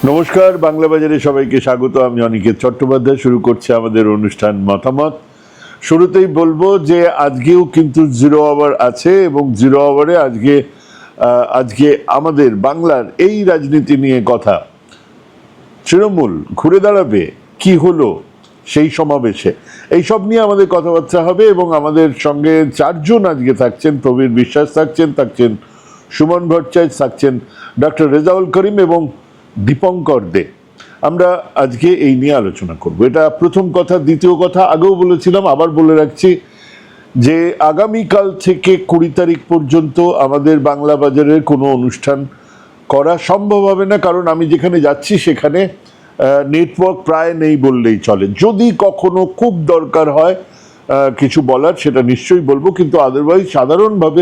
নমস্কার, বাংলা বাজারে সবাইকে স্বাগত। আমি অনিকেত চট্টোপাধ্যায়। শুরু করছি আমাদের অনুষ্ঠান মতামত। শুরুতেই বলবো যে আজকেও কিন্তু জিরো আওয়ার আছে এবং জিরো আওয়ারে আজকে আমাদের বাংলার এই রাজনীতি নিয়ে কথা। তৃণমূল ঘুরে দাঁড়াবে কি হলো সেই সমাবেশে, এইসব নিয়ে আমাদের কথাবার্তা হবে এবং আমাদের সঙ্গে চারজন আজকে থাকছেন। প্রবীর বিশ্বাস থাকছেন সুমন ভট্টাচার্য থাকছেন, ডক্টর রেজাউল করিম এবং দীপঙ্কর দে। আমরা আজকে এই নিয়ে আলোচনা করব। এটা প্রথম কথা। দ্বিতীয় কথা, আগেও বলেছিলাম, আবার বলে রাখছি যে আগামীকাল থেকে 20 তারিখ পর্যন্ত আমাদের বাংলা বাজারের কোনো অনুষ্ঠান করা সম্ভব হবে না, কারণ আমি যেখানে যাচ্ছি সেখানে নেটওয়ার্ক প্রায় নেই বললেই চলে। যদি কখনো খুব দরকার হয় কিছু বলার, সেটা নিশ্চয়ই বলবো, কিন্তু আদারওয়াইজ সাধারণভাবে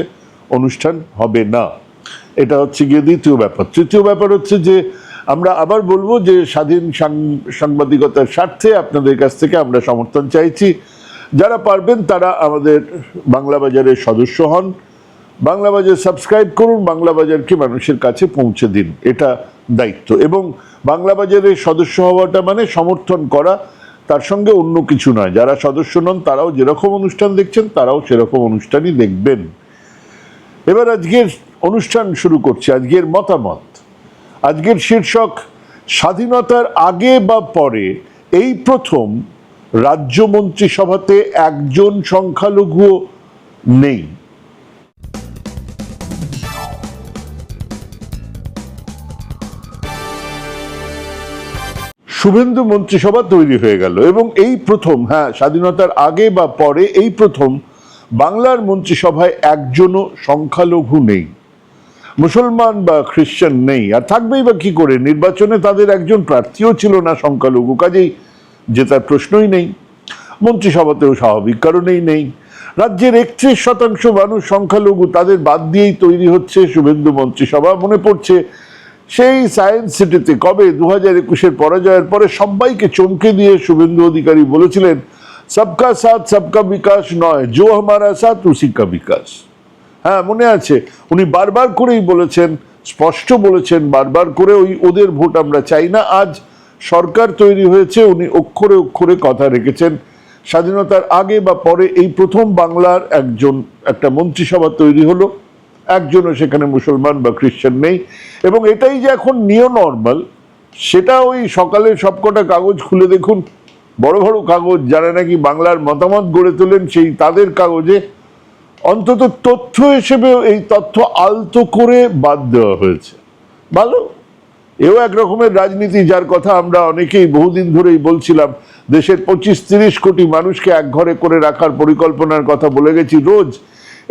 অনুষ্ঠান হবে না। এটা হচ্ছে গিয়ে দ্বিতীয় ব্যাপার। তৃতীয় ব্যাপার হচ্ছে যে আমরা আবার বলবো যে স্বাধীন সাংবাদিকতার স্বার্থে আপনাদের কাছ থেকে আমরা সমর্থন চাইছি। যারা পারবেন তারা আমাদের বাংলা বাজারের সদস্য হন, বাংলা বাজার সাবস্ক্রাইব করুন, বাংলা বাজারকে মানুষের কাছে পৌঁছে দিন, এটা দায়িত্ব। এবং বাংলা বাজারের সদস্য হওয়াটা মানে সমর্থন করা, তার সঙ্গে অন্য কিছু নয়। যারা সদস্য নন তারাও যেরকম অনুষ্ঠান দেখছেন তারাও সেরকম অনুষ্ঠানই দেখবেন। এবার আজকের অনুষ্ঠান শুরু করছি। আজকের মতামত, আজকের শীর্ষক স্বাধীনতার আগে বা পরে এই প্রথম রাজ্য মন্ত্রিসভাতে একজন সংখ্যালঘু নেই। শুভেন্দু মন্ত্রিসভা তৈরি হয়ে গেল এবং এই প্রথম, স্বাধীনতার আগে বা পরে এই প্রথম বাংলার মন্ত্রিসভায় একজনও সংখ্যালঘু নেই। মুসলমান বা খ্রিস্টান নেই, আর থাকবেই বা কি করে? নির্বাচনে তাদের একজন প্রার্থীও ছিল না সংখ্যালঘু, কাজেই জেতার প্রশ্নই নেই। মন্ত্রিসভাতেও স্বাভাবিক কারণেই নেই। রাজ্যের 31% মানুষ সংখ্যালঘু, তাদের বাদ দিয়েই তৈরি হচ্ছে শুভেন্দু মন্ত্রিসভা। মনে পড়ছে সেই সায়েন্স সিটিতে কবে 2021-এর পরাজয়ের পরে সবাইকে চমকে দিয়ে শুভেন্দু অধিকারী বলেছিলেন, সবকা সাথ সবকা বিকাশ নয়, জো হামারা সাথ উসি কা বিকাশ। হ্যাঁ, মনে আছে। উনি বারবার করেই বলেছেন, স্পষ্ট বলেছেন বারবার করে, ওদের ভোট আমরা চাই না। আজ সরকার তৈরি হয়েছে, উনি অক্ষরে অক্ষরে কথা রেখেছেন। স্বাধীনতার আগে বা পরে এই প্রথম বাংলার একটা মন্ত্রিসভা তৈরি হলো, একজনও সেখানে মুসলমান বা খ্রিস্টান নেই। এবং এটাই যে এখন নিউ নর্মাল, সেটা ওই সকালে সবকটা কাগজ খুলে দেখুন, বড় বড় কাগজ, যারা নাকি বাংলার মতামত গড়ে তোলেন সেই তাদের কাগজে অন্তত তথ্য হিসেবে এই তথ্য আলতো করে বাদ দেওয়া হয়েছে। ভালো, এও এক রকমের রাজনীতি, যার কথা আমরা অনেকেই বহুদিন ধরেই বলছিলাম। দেশের 25-30 কোটি মানুষকে এক ঘরে করে রাখার পরিকল্পনার কথা বলে গেছি রোজ।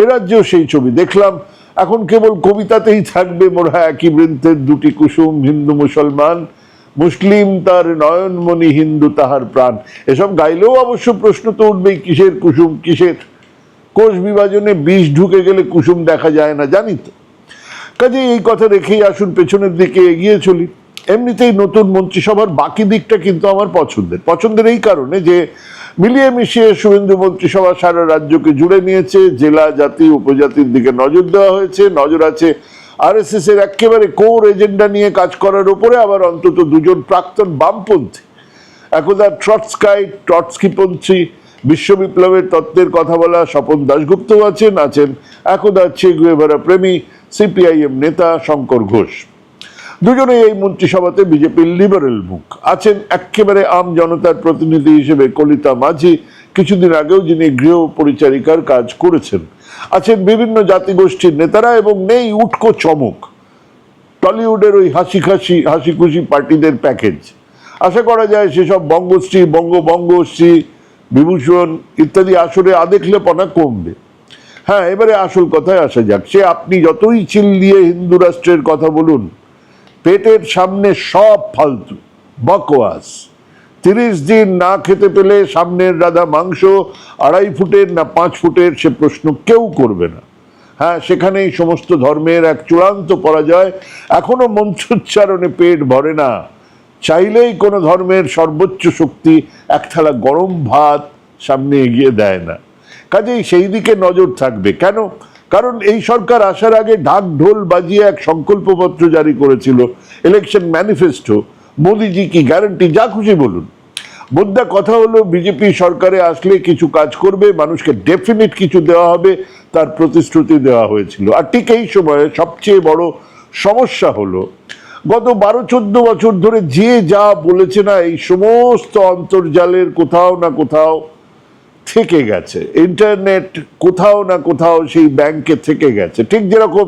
এ রাজ্যেও সেই ছবি দেখলাম। এখন কেবল কবিতাতেই থাকবে মোরা একই বৃন্তের দুটি কুসুম, হিন্দু মুসলমান, মুসলিম তার নয়নমণি, হিন্দু তাহার প্রাণ। এসব গাইলেও অবশ্য প্রশ্ন তো উঠবেই, কিসের কুসুম কিসের? কোষ বিভাজনে বিষ ঢুকে গেলে কুসুম দেখা যায় না, জানি তো। কাজে এই কথা রেখেই আসুন পেছনের দিকে এগিয়ে চলি। এমনিতেই নতুন মন্ত্রিসভার বাকি দিকটা কিন্তু আমার পছন্দের এই কারণে যে মিলিয়ে মিশিয়ে শুভেন্দু মন্ত্রিসভা সারা রাজ্যকে জুড়ে নিয়েছে। জেলা, জাতি, উপজাতির দিকে নজর দেওয়া হয়েছে। নজর আছে RSS এর একেবারে কোর এজেন্ডা নিয়ে কাজ করার উপরে। আবার অন্তত দুজন প্রাক্তন বামপন্থী, একদা ট্রটস্কিপন্থী বিশ্ব বিপ্লবের তত্ত্বের কথা বলা স্বপন দাশগুপ্ত আছেন একদা চে গুয়েভারা প্রেমী CPIM নেতা শঙ্কর ঘোষ। দুজনেই এই মন্ত্রিসভাতে বিজেপির লিবারেল মুখ। আছেন একেবারে আম জনতার প্রতিনিধি হিসেবে কলিতা মাঝি, কিছুদিন আগেও যিনি গৃহ পরিচারিকার কাজ করেছেন। আছেন বিভিন্ন জাতিগোষ্ঠীর নেতারা এবং নেই উটকো চমক, টলিউডের ওই হাসি খুশি পার্টিদের প্যাকেজ। আশা করা যায় সেসব বঙ্গশ্রী, বঙ্গশ্রী, বিভূষণ ইত্যাদি আসরে আদেখলেপনা কমবে। হ্যাঁ, এবারে আসল কথায় আসা যাক। সে আপনি যতই চিল দিয়ে হিন্দু রাষ্ট্রের কথা বলুন, পেটের সামনে সব ফালতু বকওয়াস। 30 দিন না খেতে পেলে সামনের রাধা মাংস 2.5 ফুটের না 5 ফুটের, সে প্রশ্ন কেউ করবে না। হ্যাঁ, সেখানেই সমস্ত ধর্মের এক চূড়ান্ত পরাজয়। এখনো মন্ত্রোচ্চারণে পেট ভরে না। চাইলেই কোনো ধর্মের সর্বোচ্চ শক্তি এক থালা গরম ভাত সামনে এগিয়ে দেয় না। কাজেই সেই দিকে নজর থাকবে। কেন? কারণ এই সরকার আসার আগে ঢাক ঢোল বাজিয়ে এক সংকল্পপত্র জারি করেছিল, ইলেকশন ম্যানিফেস্টো। মোদিজি কি গ্যারান্টি, যা খুশি বলুন। মুদ্রা কথা হলো বিজেপি সরকারে আসলে কিছু কাজ করবে, মানুষকে ডেফিনিট কিছু দেওয়া হবে, তার প্রতিশ্রুতি দেওয়া হয়েছিল। আর ঠিক এই সময়ে সবচেয়ে বড় সমস্যা হলো গত 12-14 বছর ধরে যে যা বলেছে না, এই সমস্ত অন্তর্জালের কোথাও না কোথাও থেকে গেছে, ইন্টারনেট কোথাও না কোথাও সেই ব্যাংকে থেকে গেছে। ঠিক যেরকম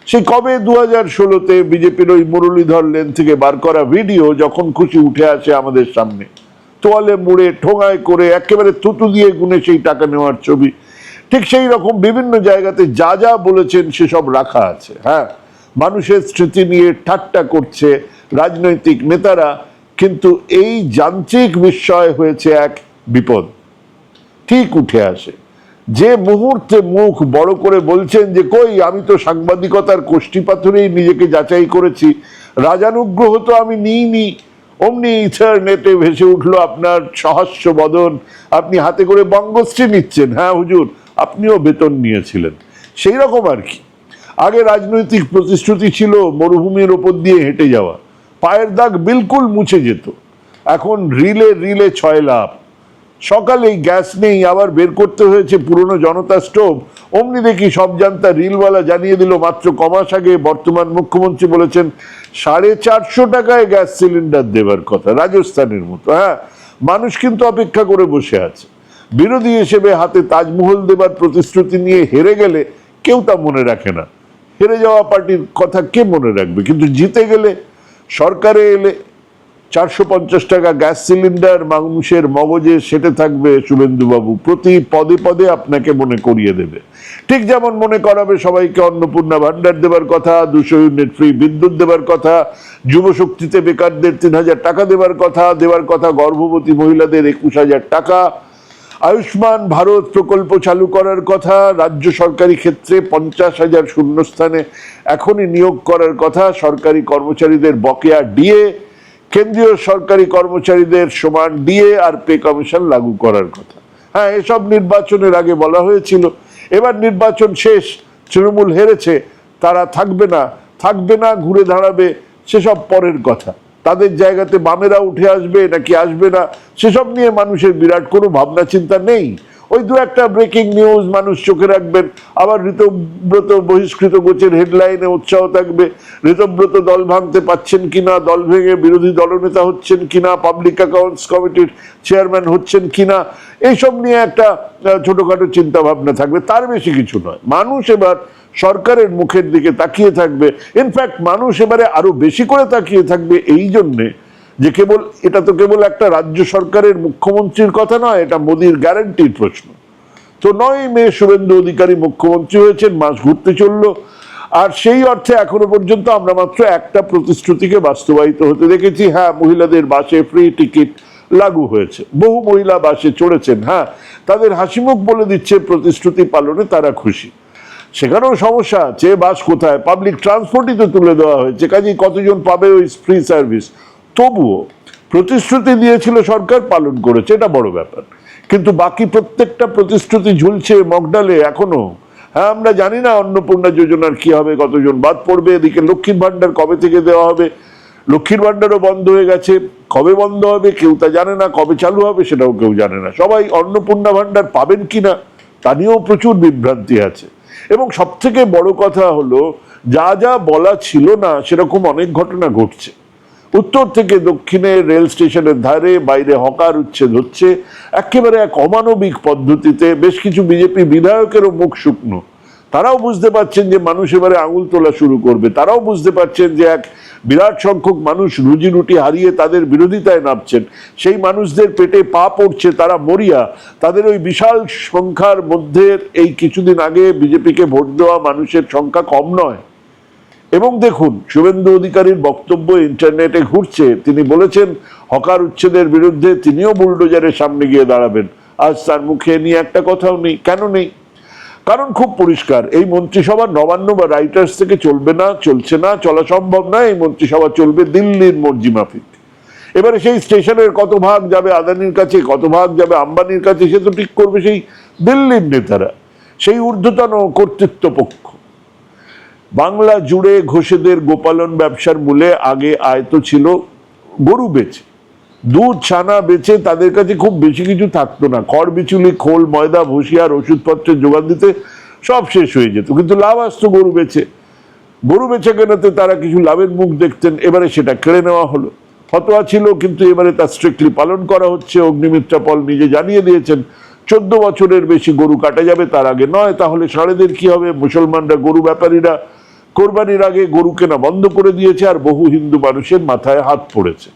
সেই কবে 2016-তে বিজেপির ওই মুরলীধর লেন থেকে বার করা ভিডিও যখন খুশি উঠে আসে আমাদের সামনে, তোয়ালে মুড়ে ঠোঙায় করে একেবারে থুতু দিয়ে গুনে সেই টাকা নেওয়ার ছবি, ঠিক সেই রকম বিভিন্ন জায়গাতে যা যা বলেছেন সেসব রাখা আছে। হ্যাঁ, মানুষের স্মৃতি নিয়ে ঠাট্টা করছে রাজনৈতিক নেতারা, কিন্তু এই যান্ত্রিক বিস্ময় হয়েছে এক বিপদ, ঠিক উঠে আসে। যে মুহূর্তে মুখ বড় করে বলছেন যে কই আমি তো সাংবাদিকতার কোষ্ঠী পাথরেই নিজেকে যাচাই করেছি, রাজানুগ্রহ তো আমি নিইনি, অমনি ইন্টারনেটে ভেসে উঠলো আপনার সহাস্য বদন, আপনি হাতে করে বঙ্গশ্রী নিচ্ছেন। হ্যাঁ হুজুর, আপনিও বেতন নিয়েছিলেন, সেই রকম আর কি। আগে রাজনৈতিক প্রতিশ্রুতি ছিল মরুভূমির ওপর দিয়ে হেঁটে যাওয়া, পায়ের দাগ বিলকুল মুছে যেত। এখন রিলে রিলে 6 লাভ, সকালেই গ্যাস নেই, আবার বের করতে হয়েছে পুরনো জনতা স্টোভ। অমনি দেখি সব জানতা রিলওয়ালা জানিয়ে দিল মাত্র কমাস আগে বর্তমান মুখ্যমন্ত্রী বলেছেন 450 টাকায় গ্যাস সিলিন্ডার দেবার কথা, রাজস্থানের মতো। হ্যাঁ, মানুষ কিন্তু অপেক্ষা করে বসে আছে। বিরোধী হিসেবে হাতে তাজমহল দেবার প্রতিশ্রুতি নিয়ে হেরে গেলে কেউ তা মনে রাখে না, হেরে যাওয়া পার্টির কথা কে মনে রাখবে? কিন্তু জিতে গেলে, সরকারে এলে 450 টাকা গ্যাস সিলিন্ডার মানুষের মগজে সেটে থাকবে শুভেন্দুবাবু, প্রতি পদে পদে আপনাকে মনে করিয়ে দেবে। ঠিক যেমন মনে করাবে সবাইকে অন্নপূর্ণা ভান্ডার দেবার কথা, 200 ইউনিট ফ্রি বিদ্যুৎ দেবার কথা, যুবশক্তিতে বেকারদের 3000 টাকা দেবার কথা, গর্ভবতী মহিলাদের 21,000 টাকা, আয়ুষ্মান ভারত প্রকল্প চালু করার কথা, রাজ্য সরকারি ক্ষেত্রে 50,000 শূন্যস্থানে এখনই নিয়োগ করার কথা, সরকারি কর্মচারীদের বকেয়া ডিএ, কেন্দ্রীয় সরকারি কর্মচারীদের সমান ডিএ আর পে কমিশন লাগু করার কথা। হ্যাঁ, এসব নির্বাচনের আগে বলা হয়েছিল। এবার নির্বাচন শেষ, তৃণমূল হেরেছে, তারা থাকবে না, ঘুরে দাঁড়াবে, সেসব পরের কথা। তাদের জায়গাতে বামেরা উঠে আসবে নাকি আসবে না, সেসব নিয়ে মানুষের বিরাট কোনো ভাবনা চিন্তা নেই। ওই দু একটা ব্রেকিং নিউজ মানুষ চোখে রাখবেন, আবার ঋতব্রত বহিষ্কৃত গোছের হেডলাইনে উৎসাহ থাকবে, ঋতব্রত দল ভাঙতে পাচ্ছেন কিনা, দল ভেঙে বিরোধী দলনেতা হচ্ছেন কিনা, পাবলিক অ্যাকাউন্টস কমিটির চেয়ারম্যান হচ্ছেন কিনা, এইসব নিয়ে একটা ছোটখাটো চিন্তা ভাবনা থাকবে, তার বেশি কিছু নয়। মানুষ এবার সরকারের মুখের দিকে তাকিয়ে থাকবে। ইনফ্যাক্ট মানুষ এবারে আরো বেশি করে তাকিয়ে থাকবে এই জন্যে যে এটা তো কেবল একটা রাজ্য সরকারের মুখ্যমন্ত্রীর কথা নয়, এটা মোদির গ্যারান্টির প্রশ্ন। তো 9ই মে শুভেন্দু অধিকারী মুখ্যমন্ত্রী হয়েছেন, মাস ঘুরতে চলল, আর সেই অর্থে এখনো পর্যন্ত আমরা মাত্র একটা প্রতিশ্রুতিকে বাস্তবায়িত হতে দেখেছি। হ্যাঁ, মহিলাদের বাসে ফ্রি টিকিট লাগু হয়েছে, বহু মহিলা বাসে চড়েছেন। হ্যাঁ, তাদের হাসিমুখ বলে দিচ্ছে প্রতিশ্রুতি পালনে তারা খুশি। সেখানেও সমস্যা আছে, বাস কোথায়, পাবলিক ট্রান্সপোর্টই তো তুলে দেওয়া হয়েছে, কাজেই কতজন পাবে ওই ফ্রি সার্ভিস? তবুও প্রতিশ্রুতি দিয়েছিল সরকার, পালন করেছে, এটা বড় ব্যাপার। কিন্তু বাকি প্রত্যেকটা প্রতিশ্রুতি ঝুলছে মগডালে এখনো। হ্যাঁ, আমরা জানি না অন্নপূর্ণা যোজনার কি হবে, কতজন বাদ পড়বে। এদিকে লক্ষ্মীর ভান্ডার কবে থেকে দেওয়া হবে, লক্ষ্মীর ভান্ডারও বন্ধ হয়ে গেছে, কবে বন্ধ হবে কেউ তা জানে না, কবে চালু হবে সেটাও কেউ জানে না। সবাই অন্নপূর্ণা ভান্ডার পাবেন কিনা তা নিয়েও প্রচুর বিভ্রান্তি আছে। এবং সব থেকে বড় কথা হলো, যা যা বলা ছিল না সেরকম অনেক ঘটনা ঘটছে। উত্তর থেকে দক্ষিণে রেল স্টেশনের ধারে বাইরে হকার উচ্ছেদ হচ্ছে একেবারে এক অমানবিক পদ্ধতিতে। বেশ কিছু বিজেপি বিধায়কেরও মুখ শুকনো, তারাও বুঝতে পারছেন যে মানুষ এবারে আঙুল তোলা শুরু করবে। তারাও বুঝতে পারছেন যে এক বিরাট সংখ্যক মানুষ রুজি রুটি হারিয়ে তাদের বিরোধিতায় নামছেন, সেই মানুষদের পেটে পা পড়ছে, তারা মরিয়া। তাদের ওই বিশাল সংখ্যার মধ্যে এই কিছুদিন আগে বিজেপিকে ভোট দেওয়া মানুষের সংখ্যা কম নয়। এবং দেখুন, শুভেন্দু অধিকারীর বক্তব্য ইন্টারনেটে ঘুরছে, তিনি বলেছেন হকার উচ্ছেদের বিরুদ্ধে তিনিও বুলডোজারের সামনে গিয়ে দাঁড়াবেন। আজ তার মুখে নিয়ে একটা কথাও নেই। কেন নেই? কারণ খুব পরিষ্কার, এই মন্ত্রিসভা নবান্ন বা রাইটার্স থেকে চলবে না, চলছে না, চলা সম্ভব নয়। এই মন্ত্রিসভা চলবে দিল্লির মর্জি মাফিক। এবারে সেই স্টেশনের কত ভাগ যাবে আদানির কাছে, কত ভাগ যাবে আম্বানির কাছে, সে তো ঠিক করবে সেই দিল্লির নেতারা, সেই ঊর্ধ্বতন কর্তৃত্ব পক্ষ। বাংলা জুড়ে ঘোষেদের গোপালন ব্যবসার মূলে আগে আয়ত ছিল গরু বেচে, দুধ ছানা বেচে তাদের কাছে খুব বেশি কিছু থাকতো না। খড় বিচুলি, খোল, ময়দা, ভুসি আর ওষুধপত্রের যোগান দিতে সব শেষ হয়ে যেত, কিন্তু লাভ আসতো গরু বেচে। গরু বেচে কেনাতে তারা কিছু লাভের মুখ দেখতেন, এবারে সেটা কেড়ে নেওয়া হলো। ফতোয়া ছিল, কিন্তু এবারে তা স্ট্রিক্টলি পালন করা হচ্ছে। অগ্নিমিত্রা পল নিজে জানিয়ে দিয়েছেন 14 বছরের বেশি গরু কাটা যাবে, তার আগে নয়। তাহলে ষাঁড়েদের কি হবে? মুসলমানরা, গরু ব্যাপারীরা কোরবানির আগে গরু কেনা বন্ধ করে দিয়েছে, আর বহু হিন্দু মানুষের মাথায় হাত পড়েছে।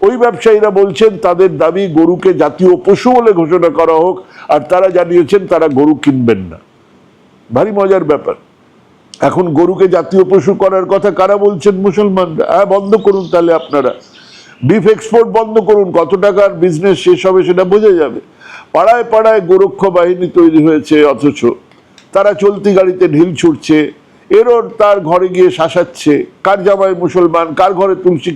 ওই ব্যবসায়ীরা বলছেন তাদের দাবি গরুকে জাতীয় পশু বলে ঘোষণা করা হোক, আর তারা জানিয়েছেন তারা গরু কিনবেন না। ভারী মজার ব্যাপার। এখন গরুকে জাতীয় পশু করার কথা কারা বলছেন? মুসলমানরা। হ্যাঁ, বন্ধ করুন তাহলে আপনারা, বিফ এক্সপোর্ট বন্ধ করুন, কত টাকার বিজনেস শেষ হবে সেটা বোঝা যাবে। পাড়ায় পাড়ায় গোরক্ষ বাহিনী তৈরি হয়েছে, অথচ তারা চলতি গাড়িতে ঢিল ছুটছে, এরও তার ঘরে গিয়ে শাসাচ্ছে। কার জামাই মুসলমান, কার ঘরে তুলসী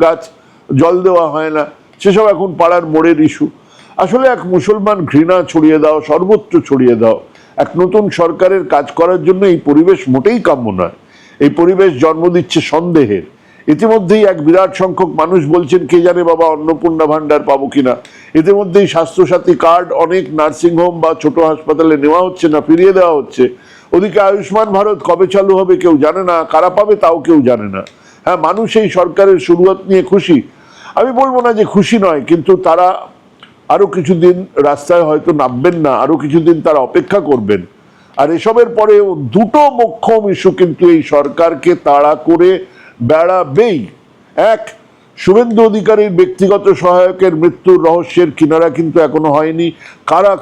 গাছ জল দেওয়া হয় না, সেসব এখন পাড়ার মোড়ের ইস্যু। আসলে এক মুসলমান ঘৃণা ছড়িয়ে দাও, সর্বত্র ছড়িয়ে দাও। এক নতুন সরকারের কাজ করার জন্য এই পরিবেশ মোটেই কাম্য নয়। এই পরিবেশ জন্ম দিচ্ছে সন্দেহের। ইতিমধ্যেই এক বিরাট সংখ্যক মানুষ বলছেন, কে জানে বাবা অন্নপূর্ণা ভান্ডার পাবো কিনা। ইতিমধ্যেই স্বাস্থ্যসাথী কার্ড অনেক নার্সিংহোম বা ছোট হাসপাতালে নেওয়া হচ্ছে না, ফিরিয়ে দেওয়া হচ্ছে। ওদিকে আয়ুষ্মান ভারত কবে চালু হবে কেউ জানে না, কারা পাবে তাও কেউ জানে না। হ্যাঁ, মানুষ এই সরকারের শুরুয়াত নিয়ে খুশি। আমি বলবো না যে খুশি নয়, কিন্তু তারা আরো কিছুদিন রাস্তায় হয়তো নামবেন না, আরো কিছুদিন তারা অপেক্ষা করবেন। আর এসবের পরে দুটো মোক্ষম ইস্যু কিন্তু এই সরকারকে তাড়া করে বেড়াবেই। এক, শুভেন্দু অধিকারীর ব্যক্তিগত সহায়কের মৃত্যুর রহস্যের কিনারা কিন্তু এখনো হয়নি। কারা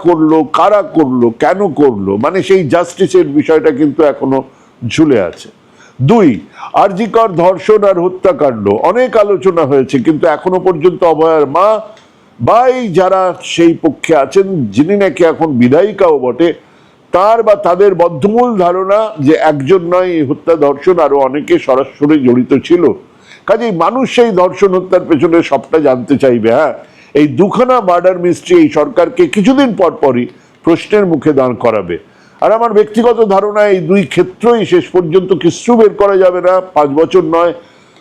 করলো, কেন করলো, মানে সেই জাস্টিসের বিষয়টা কিন্তু এখনো ঝুলে আছে। দুই, আরজি কর ধর্ষণ আর হত্যাকাণ্ড অনেক আলোচনা হয়েছে, কিন্তু এখনো পর্যন্ত অভয়ার মা বা এই যারা সেই পক্ষে আছেন, যিনি নাকি এখন বিধায়িকাও বটে, তার বা তাদের বদ্ধমূল ধারণা যে একজন নয়, এই হত্যা ধর্ষণ আরো অনেকে সরাসরি জড়িত ছিল। কাজেই মানুষ সেই ধর্ষণ হত্যার পেছনে সবটা জানতে চাইবে। হ্যাঁ, এই দুখানা মার্ডার মিস্ট্রি এই সরকারকে কিছুদিন পর পরই প্রশ্নের মুখে দাঁড় করাবে। আর আমার ব্যক্তিগত ধারণা, এই দুই ক্ষেত্রই শেষ পর্যন্ত কিছু বের করা যাবে না, 5 বছর নয়,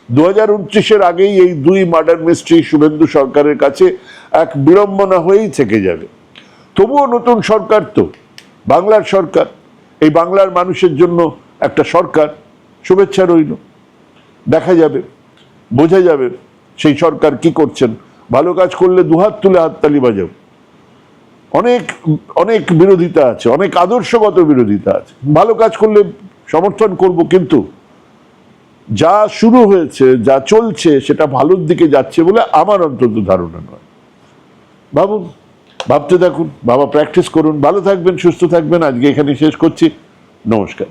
2029-এর আগেই এই দুই মার্ডার মিস্ট্রি শুভেন্দু সরকারের কাছে এক বিড়ম্বনা হয়েই থেকে যাবে। তবুও নতুন সরকার তো, বাংলার সরকার, এই বাংলার মানুষের জন্য একটা সরকার। শুভেচ্ছা রইল, দেখা যাবে, বোঝা যাবে সেই সরকার কি করছেন। ভালো কাজ করলে দুহাত তুলে হাততালি বাজাও। অনেক অনেক বিরোধিতা আছে, অনেক আদর্শগত বিরোধিতা আছে, ভালো কাজ করলে সমর্থন করব, কিন্তু যা শুরু হয়েছে, যা চলছে, সেটা ভালোর দিকে যাচ্ছে বলে আমার অন্তত ধারণা নয়। ভাবুন, ভাবতে থাকুন, বাবা প্র্যাকটিস করুন। ভালো থাকবেন, সুস্থ থাকবেন। আজকে এখানে শেষ করছি। নমস্কার।